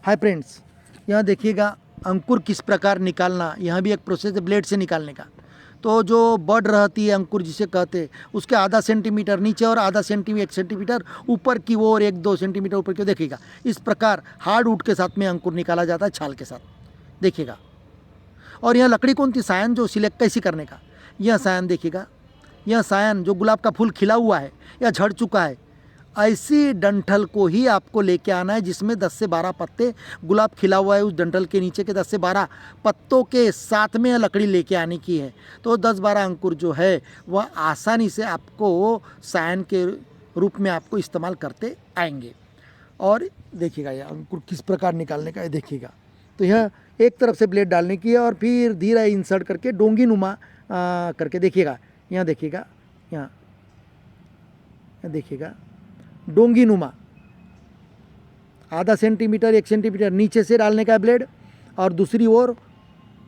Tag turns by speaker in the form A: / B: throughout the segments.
A: Hi friends, यहाँ देखिएगा अंकुर किस प्रकार निकालना। यहाँ भी एक प्रोसेस है ब्लेड से निकालने का। तो जो बड रहती है अंकुर जिसे कहते हैं, उसके आधा सेंटीमीटर नीचे और आधा सेंटीमीटर 1 सेंटीमीटर ऊपर की ओर 1-2 सेंटीमीटर ऊपर की ओर देखिएगा। इस प्रकार हार्ड वुड के साथ में अंकुर निकाला जाता है, छाल के साथ देखिएगा। और यहाँ लकड़ी कौन सी सायन जो सिलेक्ट कैसी करने का, यह सायन देखिएगा। यह सायन जो गुलाब का फूल खिला हुआ है या झड़ चुका है, ऐसी डंठल को ही आपको लेके आना है जिसमें 10 से 12 पत्ते गुलाब खिला हुआ है। उस डंठल के नीचे के 10 से 12 पत्तों के साथ में यह लकड़ी लेके आने की है। तो 10-12 अंकुर जो है वह आसानी से आपको सायन के रूप में आपको इस्तेमाल करते आएंगे। और देखिएगा यह अंकुर किस प्रकार निकालने का है देखिएगा। तो यह एक तरफ से ब्लेड डालने की है और फिर धीरे इंसर्ट करके डोंगी नुमा करके देखिएगा। यहाँ देखिएगा, यहाँ देखिएगा डोंगी नुमा आधा सेंटीमीटर 1 सेंटीमीटर नीचे से डालने का है ब्लेड, और दूसरी ओर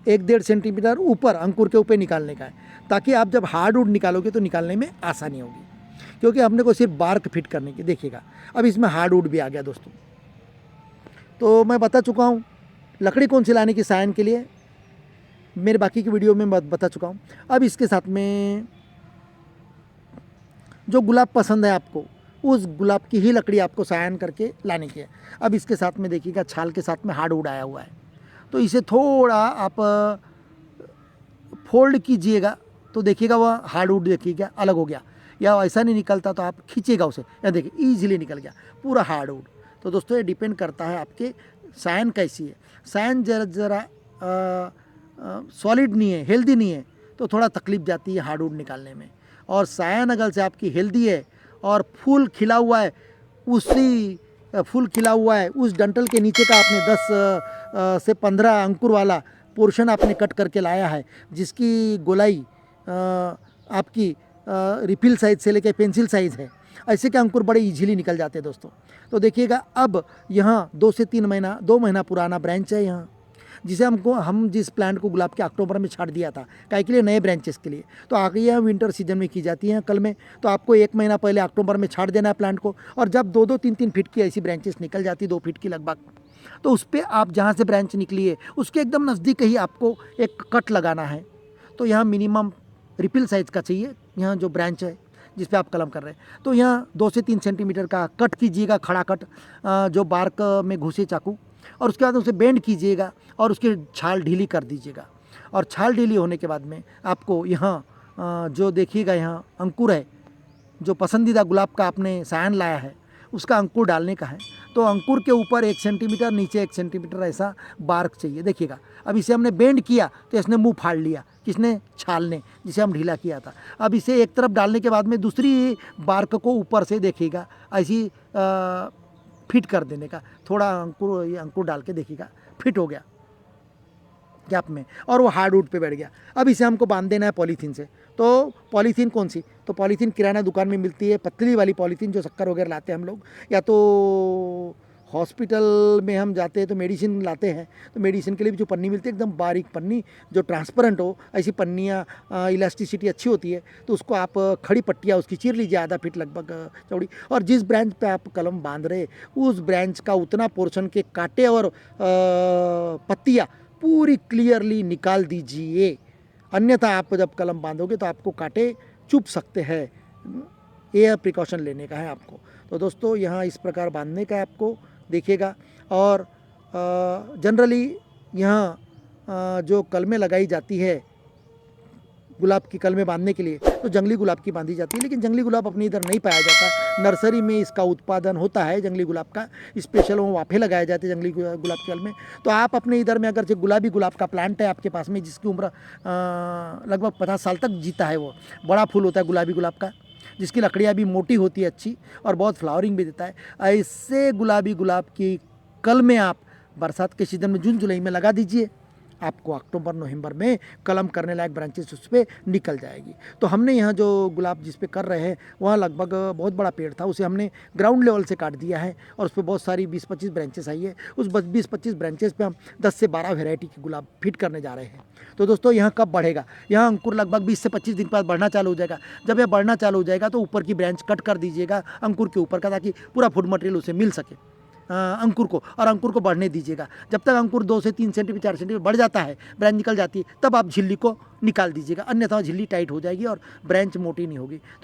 A: 1-1.5 सेंटीमीटर ऊपर अंकुर के ऊपर निकालने का है, ताकि आप जब हार्ड वुड निकालोगे तो निकालने में आसानी होगी। क्योंकि हमने को सिर्फ बार्क फिट करने की देखिएगा। अब इसमें हार्ड वुड भी आ गया दोस्तों। तो मैं बता चुका हूँ लकड़ी कौन सी लाने की सायन के लिए, मेरे बाकी की वीडियो में बता चुका हूँ। अब इसके साथ में जो गुलाब पसंद है आपको, उस गुलाब की ही लकड़ी आपको सायन करके लाने की है। अब इसके साथ में देखिएगा छाल के साथ में हार्ड वुड आया हुआ है, तो इसे थोड़ा आप फोल्ड कीजिएगा तो देखिएगा वह हार्ड वुड देखिएगा अलग हो गया, या ऐसा नहीं निकलता तो आप खींचेगा उसे, या देखिए ईजिली निकल गया पूरा हार्ड वुड। तो दोस्तों ये डिपेंड करता है आपके सायन कैसी है। सायन ज़रा सॉलिड नहीं है, हेल्दी नहीं है, तो थोड़ा तकलीफ जाती है हार्ड वुड निकालने में। और सायन अगर से आपकी हेल्दी है और फूल खिला हुआ है, फूल खिला हुआ है उस डंठल के नीचे का आपने 10 से 15 अंकुर वाला पोर्शन आपने कट करके लाया है, जिसकी गोलाई आपकी रिफिल साइज से लेकर पेंसिल साइज़ है, ऐसे के अंकुर बड़े इजीली निकल जाते हैं दोस्तों। तो देखिएगा अब यहाँ 2 से 3 महीना 2 महीना पुराना ब्रांच है यहाँ, जिसे हम जिस प्लांट को गुलाब के अक्टूबर में छाट दिया था काय के लिए, नए ब्रांचेस के लिए। तो आगे यह विंटर सीजन में की जाती हैं कल में, तो आपको 1 महीना पहले अक्टूबर में छाट देना है प्लांट को। और जब 2-2 3-3 फीट की ऐसी ब्रांचेस निकल जाती, 2 फीट की लगभग, तो उस पर आप जहाँ से ब्रांच निकली है उसके एकदम नज़दीक ही आपको एक कट लगाना है। तो यहाँ मिनिमम रिपिल साइज़ का चाहिए, यहाँ जो ब्रांच है जिस पे आप कलम कर रहे हैं। तो यहाँ 2 से 3 सेंटीमीटर का कट कीजिएगा, खड़ा कट जो बार्क में घुसे चाकू, और उसके बाद उसे बेंड कीजिएगा और उसकी छाल ढीली कर दीजिएगा। और छाल ढीली होने के बाद में आपको यहाँ जो देखिएगा यहाँ अंकुर है, जो पसंदीदा गुलाब का आपने सायन लाया है उसका अंकुर डालने का है। तो अंकुर के ऊपर 1 सेंटीमीटर, नीचे 1 सेंटीमीटर ऐसा बार्क चाहिए देखिएगा। अब इसे हमने बेंड किया तो इसने मुंह फाड़ लिया, किसने, छाल ने, जिसे हम ढीला किया था। अब इसे एक तरफ डालने के बाद में दूसरी बार्क को ऊपर से देखिएगा ऐसी फिट कर देने का, थोड़ा अंकुर डाल के देखिएगा, फिट हो गया गैप में, और वो हार्ड वुड पे बैठ गया। अब इसे हमको बांध देना है पॉलीथीन से। तो पॉलीथीन कौन सी, तो पॉलीथीन किराना दुकान में मिलती है, पतली वाली पॉलीथीन जो शक्कर वगैरह लाते हैं हम लोग, या तो हॉस्पिटल में हम जाते हैं तो मेडिसिन लाते हैं, तो मेडिसिन के लिए भी जो पन्नी मिलती है एकदम बारीक पन्नी जो ट्रांसपेरेंट हो, ऐसी पन्नियाँ इलास्टिसिटी अच्छी होती है, तो उसको आप खड़ी पट्टियाँ उसकी चीर लीजिए आधा फीट लगभग चौड़ी, और जिस ब्रांच पे आप कलम बांध रहे उस ब्रांच का उतना पोर्शन के कांटे और पत्तियाँ पूरी क्लियरली निकाल दीजिए, अन्यथा आप जब कलम बांधोगे तो आपको कांटे चुभ सकते हैं। यह प्रिकॉशन लेने का है आपको। तो दोस्तों यहाँ इस प्रकार बांधने का है आपको देखिएगा। और जनरली यहाँ जो कलमें लगाई जाती है गुलाब की कलमें बांधने के लिए, तो जंगली गुलाब की बांधी जाती है, लेकिन जंगली गुलाब अपने इधर नहीं पाया जाता। नर्सरी में इसका उत्पादन होता है जंगली गुलाब का, स्पेशल वो वाफे लगाए जाते हैं जंगली गुलाब की कलमें। तो आप अपने इधर में अगर जो गुलाबी गुलाब का प्लांट है आपके पास में, जिसकी उम्र लगभग 50 साल तक जीता है, वो बड़ा फूल होता है गुलाबी गुलाब का, जिसकी लकड़ियाँ भी मोटी होती है अच्छी, और बहुत फ्लावरिंग भी देता है, ऐसे गुलाबी गुलाब की कलमें आप बरसात के सीज़न में जून जुलाई में लगा दीजिए, आपको अक्टूबर नवंबर में कलम करने लायक ब्रांचेस उस पर निकल जाएगी। तो हमने यहाँ जो गुलाब जिस पे कर रहे हैं वहाँ लगभग बहुत बड़ा पेड़ था, उसे हमने ग्राउंड लेवल से काट दिया है, और उस पर बहुत सारी 20-25 ब्रांचेस आई है। उस 20-25 ब्रांचेस पे हम 10 से 12 वेराइटी के गुलाब फिट करने जा रहे हैं। तो दोस्तों यहाँ कब बढ़ेगा, यहाँ अंकुर लगभग 20 से 25 दिन के बाद बढ़ना चालू हो जाएगा। जब यह बढ़ना चालू हो जाएगा तो ऊपर की ब्रांच कट कर दीजिएगा अंकुर के ऊपर का, ताकि पूरा फूड मटेरियल उसे मिल सके। अंकुर को, और अंकुर को बढ़ने दीजिएगा। जब तक अंकुर 2 से 3 सेंटीमीटर 4 सेंटीमीटर बढ़ जाता है, ब्रांच निकल जाती है, तब आप झिल्ली को निकाल दीजिएगा, अन्यथा झिल्ली टाइट हो जाएगी और ब्रांच मोटी नहीं होगी।